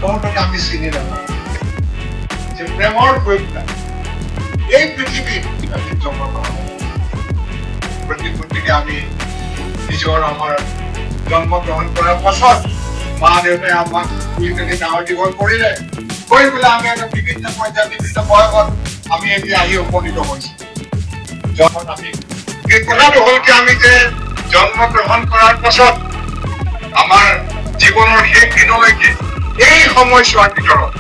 জীৱনটোকে আমি চিনি নাপাওঁ যে প্ৰেমৰ প্ৰয়োগ এই পৃথিৱীত জন্মগ্ৰহণ গতিকে আমি নিজৰ আমাৰ জন্মগ্ৰহণ কৰাৰ পাছত মা দেউতাই আমাক দুইজনী ডাঙৰ দীঘল কৰিলে কৰি পেলাই আমি এটা বিভিন্ন পৰ্যায়ত বিভিন্ন বয়সত আমি এতিয়া আহি উপনীত হৈছোঁ যখন আমি এই কথাটো হ'ল কি আমি যে জন্মগ্ৰহণ কৰাৰ পাছত আমাৰ জীৱনৰ শেষ দিনলৈকে এই সময়ছোৱাৰ ভিতৰত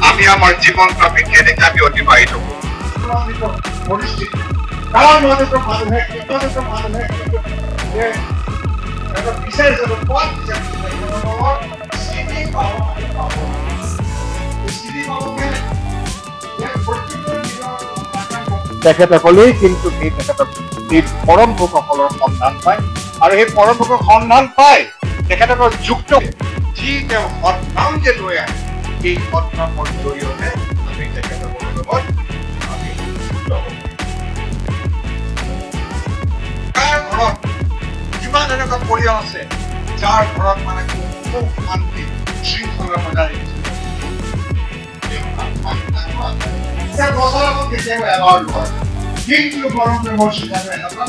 আমি আমাৰ জীৱনটো আমি কেনেকৈ আমি অতিবাহিত কৰোঁ পৰিস্থিতি কাৰণ মানুহে এটা বিচাৰ পথ তেখেতসকলেই কিন্তু সেই তেখেতক এই পৰম ভোগসকলৰ সন্ধান পায় আৰু সেই পৰম ভোগৰ সন্ধান পাই তেখেতসকল যুক্ত যি তেওঁ সৎনাম যে লৈ আহে এই সৎনামৰ জৰিয়তে আমি তেখেতসকলৰ লগত আমি যুক্ত হওঁ ঘৰত কিমান এনেকুৱা পৰিয়াল আছে যাৰ ঘৰত মানে খুব শান্তি শৃংখলা বজাই ৰাখিছে কিন্তু পৰম প্ৰেমৰ শিক্ষাটো এনেকুৱা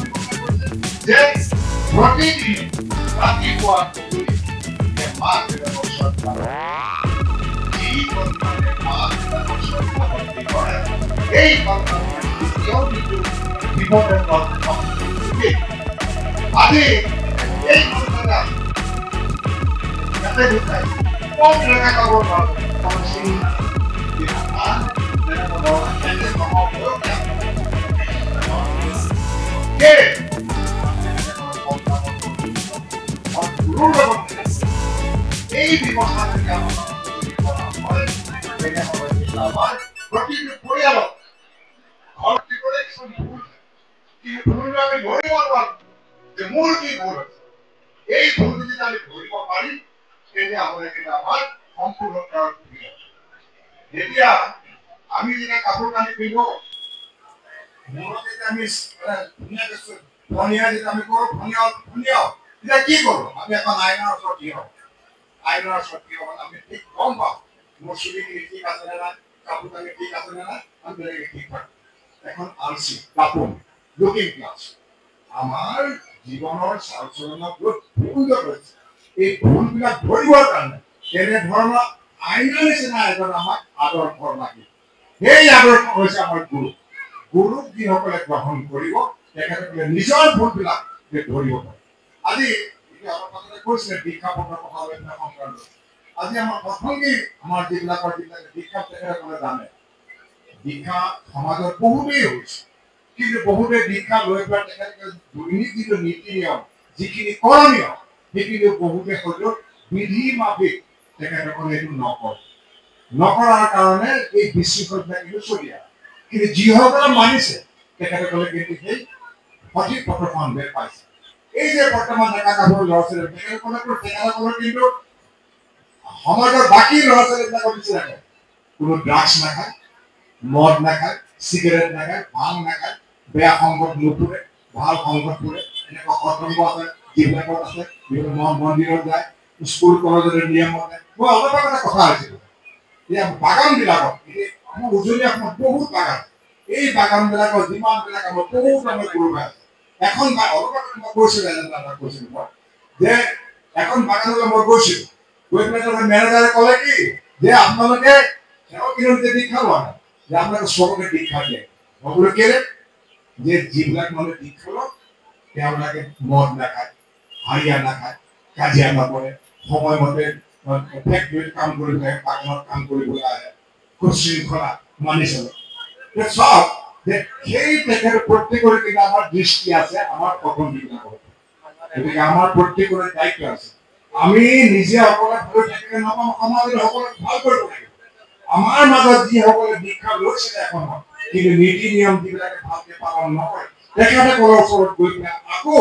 যে প্ৰতিদিন ৰাতিপুৱা মা দেউতাকৰ সন্তান যি সন্তানে মা দেউতাকৰ সন্তান কৰে এই সন্তানৰ কেতিয়াও কিন্তু বিপদৰ আজি এই সন্তান কম লেখা খাব এই ব্যৱস্থা যদি আমাৰ প্ৰতিটো পৰিয়ালক আমি ধৰিব নোৱাৰো যে মোৰ কি ভুল এই ভুল যদি আমি ধৰিব পাৰিম তেতিয়াহ'লে কিন্তু আমাৰ সম্পূৰ্ণ যেতিয়া আমি যেতিয়া কাপোৰ কানি পিন্ধো মূৰত যেতিয়া আমি ধুনীয়াকৈ ধনিয়া যেতিয়া আমি কৰোঁ ধনিয়াও তেতিয়া কি কৰোঁ আমি এখন আইনাৰ ওচৰত থিয় হওঁ আইনাৰ ওচৰত থিয় হ'লে আমি ঠিক গম পাওঁ মোৰ চুলিখিনি ঠিক আছে নে নাই কাপোৰ কানি ঠিক আছে নে নাই আমি বেলেগে ঠিক থাকোঁ এখন আলচি কাপোৰ লুকিং গ্লাছ আমাৰ জীৱনৰ চালচলনত য'ত ভুল হৈছে এই ভুলবিলাক ধৰিবৰ কাৰণে তেনেধৰণৰ আইনাৰ নিচিনা এজন আমাক আদৰ্শ লাগে সেই আদৰ্শ হৈছে আমাৰ গুৰুক যিসকলে গ্ৰহণ কৰিব তেখেতসকলে নিজৰ ভুলবিলাক ধৰিব পাৰে আজি অলপ আগতে কৈছিলে দীক্ষা পত্ৰৰ কথা সংক্ৰান্ত আজি আমাৰ প্ৰথমেই আমাৰ যিবিলাকে দীক্ষা তেখেতসকলে জানে দীক্ষা সমাজত বহুতেই হৈছে কিন্তু বহুতে দীক্ষা লৈ পেলাই তেখেতসকলে দৈনিক যিটো নীতি নিয়ম যিখিনি কৰণীয় সেইখিনি বহুতে হয়তো বিধি মাফিক তেখেতসকলে এইটো নকৰাৰ কাৰণে এই বিশৃংখলতা কিন্তু চলি আছে কিন্তু যিসকলে মানিছে তেখেতসকলে কিন্তু সেই সঠিক পথখন বেৰ পাইছে এই যে বৰ্তমান ডেকা গাভৰু ল'ৰা ছোৱালী তেখেতসকলৰ কিন্তু সমাজৰ বাকী ল'ৰা ছোৱালীবিলাকৰ নিচিনাকে কোনো ড্ৰাগছ নাখায় মদ নাখায় চিগাৰেট নাখায় ভাং নাখায় বেয়া সংগত নুফুৰে ভাল সংগত ফুৰে এনেকুৱা সৎসংগ আছে যিবিলাকত আছে বিভিন্ন মন্দিৰত যায় স্কুল কলেজৰ নিয়ম মতে মই অলপ এটা কথা হৈছিল এতিয়া বাগানবিলাকত আমাৰ উজনি অসমত বহুত বাগান এই বাগানবিলাকৰ যিমানবিলাক আমাৰ বহুত আমাৰ গৰু আছে এখন অলপ মই কৈছিলোঁ যে এখন বাগানলৈ মই গৈছিলোঁ গৈ পেলাই মেনেজাৰে ক'লে কি যে আপোনালোকে তেওঁ কিন্তু দীক্ষা লোৱা নাই যে আপোনালোকে চবকে দীক্ষা দিয়ে মই বোলো কেলে যে যিবিলাক মানুহে দীক্ষা লয় তেওঁলোকে মদ নাখায় হাৰিয়া নাখায় কাজিয়া নকৰে সময়মতে ফেক্টৰীত কাম কৰিবলৈ বাগানত কাম কৰিবলৈ আহে সুশৃংখলা মানি চলে চব যে সেই তেখেতৰ প্ৰত্যেকৰে কিন্তু আমাৰ দৃষ্টি আছে আমাৰ প্ৰথম দিনাৰ গতিকে আমাৰ প্ৰত্যেকৰে দায়িত্ব আছে আমি নিজে অকলে ভালো থাকিলে নহ'ব সমাজৰ সকলোক ভাল কৰিব লাগিব আমাৰ মাজত যিসকলে দীক্ষা লৈছিলে এখনত কিন্তু নীতি নিয়ম যিবিলাকে ভালকে পালন নকৰে তেখেতসকলৰ ওচৰত গৈ পেলাই আকৌ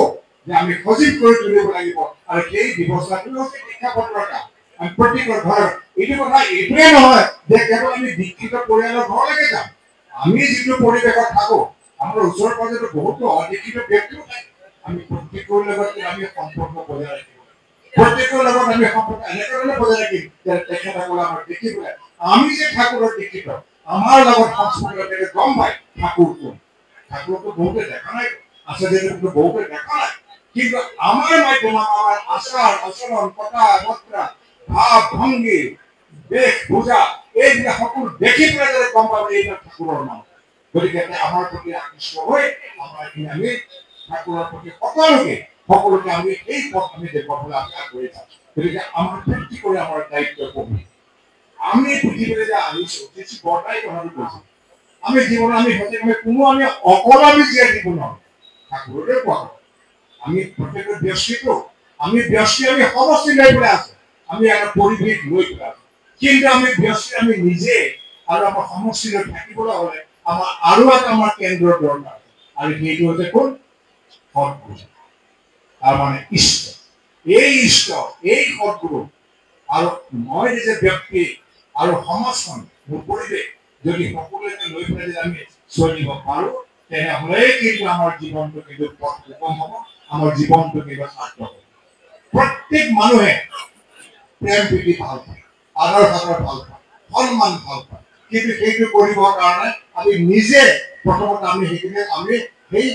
যে আমি সজীৱ কৰি তুলিব লাগিব আৰু সেই ব্যৱস্থাটো হৈছে দীক্ষা পত্ৰৰ কাম আমি প্ৰত্যেকৰ ঘৰত এইটো কথা এইটোৱে নহয় যে কেৱল আমি দীক্ষিত পৰিয়ালৰ ঘৰলৈকে যাম আমি যিটো পৰিৱেশত থাকোঁ আমাৰ ওচৰ পাজৰে বহুতো অদীক্ষিত ব্যক্তিও থাকে আমি প্ৰত্যেকৰ লগত আমি সম্পৰ্ক বজাই ৰাখিব প্ৰত্যেকৰ লগত আমি সম্পৰ্ক এনেধৰণে বজাই ৰাখিম যে তেখেতসকলে আমাক দেখি পেলাই আমি যে ঠাকুৰৰ দীক্ষিত আমাৰ লগত সংস্পৰ্শত গম পায় ঠাকুৰ কোন। ঠাকুৰকো বহুতে দেখা নাই, আচাৰ্যদেৱকো বহুতে দেখা নাই, কিন্তু আমাৰ মাধ্যমত আমাৰ আচাৰ আচৰণ কথা বতৰা ভাৱ ভংগী বেশ পূজা এইবিলাক সকলো দেখি পেলাই যাতে গম পাব এইবিলাক ঠাকুৰৰ নাম। গতিকে আমাৰ প্ৰতি আকৃষ্ট হৈ আমি ঠাকুৰৰ প্ৰতি সকলোকে আমি এই পথ আমি দেখুৱাবলৈ আমি আগবাঢ়ি যাওঁ। গতিকে আমাৰ ভিত্তি কৰি আমাৰ দায়িত্ব কবি আমি পৃথিৱীলৈ যে আহিছো কিছু বৰ্তাই কথাটো কৈছো আমি জীৱনত আমি সঁচাকৈ কোনো আমি অকল আমি জীয়াই দিব নোৱাৰো। ঠাকুৰৰে কোৱা আমি প্ৰত্যেকৰ ব্যক্তিটো আমি ব্যক্তি আমি সমষ্টি লৈ পেলাই আছো, আমি এটা পৰিৱেশ লৈ পেলাই আছো, কিন্তু আমি ব্যক্তি আমি নিজে আৰু আমাৰ সমষ্টি লৈ থাকিবলৈ হ'লে আমাৰ আৰু এটা আমাৰ কেন্দ্ৰৰ দৰকাৰ আৰু সেইটো হৈছে কোন সৎগুৰু তাৰ মানে ইষ্ট। এই ইষ্ট এই সৎগুৰু আৰু মই যে ব্যক্তি আৰু সমাজখন মোৰ পৰিৱেশ যদি সকলোকে লৈ পেলাই যদি আমি চলিব পাৰো তেনেহ'লে কিন্তু আমাৰ জীৱনটো কিন্তু সুগম হ'ব, আমাৰ জীৱনটো কিন্তু সাৰ্থক হ'ব। প্ৰত্যেক মানুহে প্ৰেম প্ৰীতি ভাল পায়, আদৰ সাদৰ ভাল পায়, সন্মান ভাল পায়, কিন্তু সেইটো কৰিবৰ কাৰণে আমি নিজে প্ৰথমতে আমি সেইখিনি আমি সেই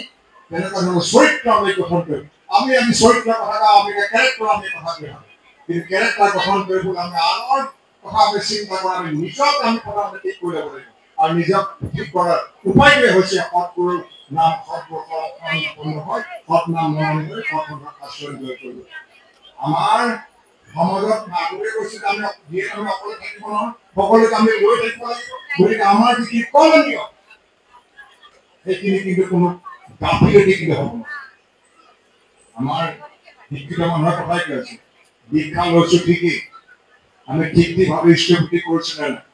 তেনেকুৱা ধৰণৰ চৰিত্ৰ আমি গঠন কৰিম। আমি চৰিত্ৰ কথা আমি কেৰেক্টাৰ আমি কথা কৈ থাকোঁ, কিন্তু কেৰেক্টাৰ গঠন কৰিবলৈ আমি আনৰ কথা আমি চিন্তা কৰা আমি নিজক আমি প্ৰথমতে ঠিক কৰি ল'ব লাগিব আৰু নিজক ঠিক কৰাৰ উপায়টোৱে হৈছে সৎগুৰুৰ নাম সৎগুৰু হয় সৎ নাম মৰণ কৰি সৎ আশ্ৰয় লৈ কৰিব। আমাৰ সমাজত আগতে কৈছিল আমি যিহেতু আমি অকলে থাকিব নহয় সকলোকে আমি লৈ থাকিব লাগিব। গতিকে আমাৰ যিখিনি কৰণীয় সেইখিনি কিন্তু কোনো গাফিলতি কিন্তু হ'ব নোৱাৰে। আমাৰ শিক্ষিত মানুহৰ কথাই কৈ আছো দীক্ষা লৈছো ঠিকেই আমি ঠিক ঠিকভাৱে ইষ্টভূতি কৰিছো নে নাই,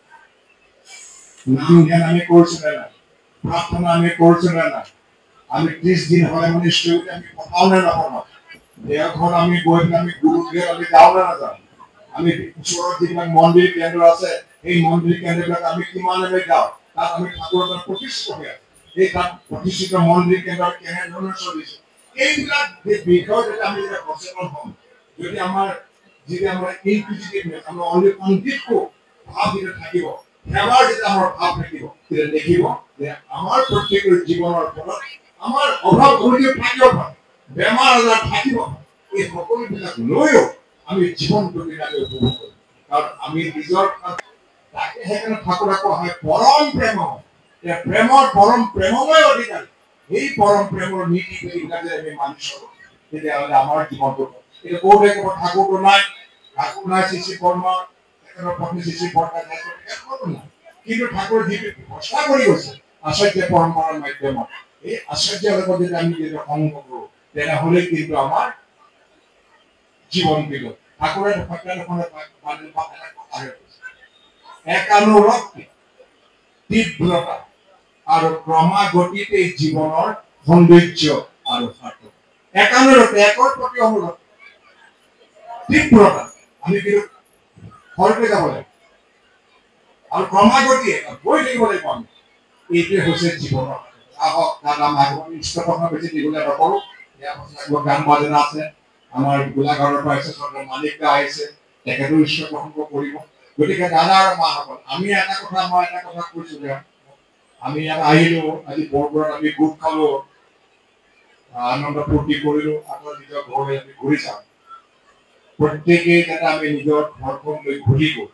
নাম ধ্যান আমি কৰিছো নে নাই, প্ৰাৰ্থনা আমি কৰিছো নে নাই, আমি 30 দিন হ'লে মানে ইষ্টভূতি আমি পঠাও নে নপঠাও, দেওঘৰত আমি গৈ পেলাই আমি গুৰুগৃহত আমি যাওঁ নে নাযাওঁ, আমি ওচৰত যিবিলাক মন্দিৰ কেন্দ্ৰ আছে সেই মন্দিৰ কেন্দ্ৰবিলাক আমি কিমান আমি যাওঁ, তাত আমি ঠাকুৰৰ তাত প্ৰতিষ্ঠিত হৈ আছো, এই তাত প্ৰতিষ্ঠিত মন্দিৰ কেন্দ্ৰ কেনেধৰণে চলিছে এইবিলাক বিষয় যদি আমি সচেতন হওঁ, যদি আমাৰ ইনকুইজিটিভনেছ আমাৰ অনলি কনফ্লিক্টটো ভাৱ যেতিয়া থাকিব সেৱাৰ যেতিয়া আমাৰ ভাৱ থাকিব তেতিয়া দেখিব যে আমাৰ প্ৰত্যেকৰ জীৱনৰ ফলত আমাৰ অভাৱ অভিযোগ থাকিব পাৰে, বেমাৰ আজাৰ থাকিব, এই সকলোবিলাক লৈও আমি জীৱনটো আমি উপভোগ কৰিম। কাৰণ আমি নিজৰ তাকে সেইকাৰণে ঠাকুৰ আকৌ হয় পৰম প্ৰেম প্ৰেমৰ পৰম প্ৰেমময় অধিকাৰী। এই পৰম প্ৰেমৰ নীতি বিলাক যদি আমি মানি চলো তেতিয়াহ'লে আমাৰ জীৱনটো এতিয়া ক'তে ক'ব ঠাকুৰটো নাই, ঠাকুৰ নাই শিশি বৰ্মা তেখেতৰ পত্নী শিশি বৰ্মা নাই, কিন্তু ঠাকুৰ যিটো ঘোষণা কৰি গৈছে আচাৰ্য পৰম্পৰাৰ মাধ্যমত এই আচাৰ্যৰ লগত যদি আমি যদি সংগ কৰোঁ তেনেহ'লে কিন্তু আমাৰ জীৱন কিন্তু ঠাকুৰে একানুৰক্তি তীব্ৰতা আৰু ক্ৰমাগতিতে জীৱনৰ সৌন্দৰ্য আৰু সাৰ্থক। একানুৰক্তি একৰ প্ৰতি অনুৰক্তি তীব্ৰতা আমি কিন্তু সৰকে যাব লাগিব আৰু ক্ৰমাগতিয়ে গৈ থাকিব লাগিব আমি এইটোৱে হৈছে জীৱনৰ। আহক দাদা মাঘৰ ইষ্ট কথা বেছি দীঘলীয়া নকৰোঁ, গান বাজনা আছে আমাৰ গোলাঘাটৰ পৰা আহিছে চন্দ্ৰ মালিক দা আহিছে তেখেতেও ইষ্ট প্ৰসংগ কৰিব। গতিকে দাদা আৰু মাসকল আমি এটা কথা কৈছো যে আমি ইয়াত আহিলো আজি বৰপুৰত আমি গোট খালো আনন্দ ফূৰ্তি কৰিলো আকৌ নিজৰ ঘৰলৈ আমি ঘূৰি যাওঁ। প্ৰত্যেকে যাতে আমি নিজৰ ঘৰখন লৈ ঘূৰি গৈ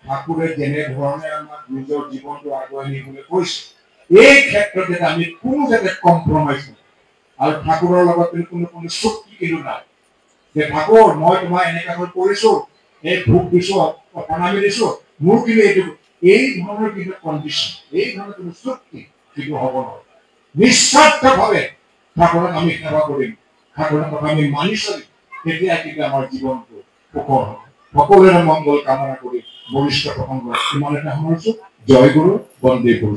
ঠাকুৰে যেনেধৰণে আমাক নিজৰ জীৱনটো আগুৱাই নিবলৈ কৈছে এই ক্ষেত্ৰত যাতে আমি কোনো যাতে কম্প্ৰমাইজ নহয় আৰু ঠাকুৰৰ লগত কোনো চুক্তি কিন্তু নাই যে ঠাকুৰ মই তোমাক এনেকৈ কৰিছো এই ভোগ দিছো প্ৰণামী দিছো মোৰ কিন্তু এইটো এই ধৰণৰ কিন্তু কণ্ডিশ্যন এই ধৰণৰ কোনো চুক্তি কিন্তু হ'ব নোৱাৰে। নিস্বাৰ্থভাৱে ঠাকুৰক আমি সেৱা কৰিম, ঠাকুৰৰ কথা আমি মানি চলিম, তেতিয়া কিন্তু আমাৰ জীৱনটো সুখৰ হ'ব। সকলোৰে মংগল কামনা কৰি বৰিষ্ঠ প্ৰসংগ ইমানতে সামৰিছো। জয় গুৰু, বন্দে গুৰু।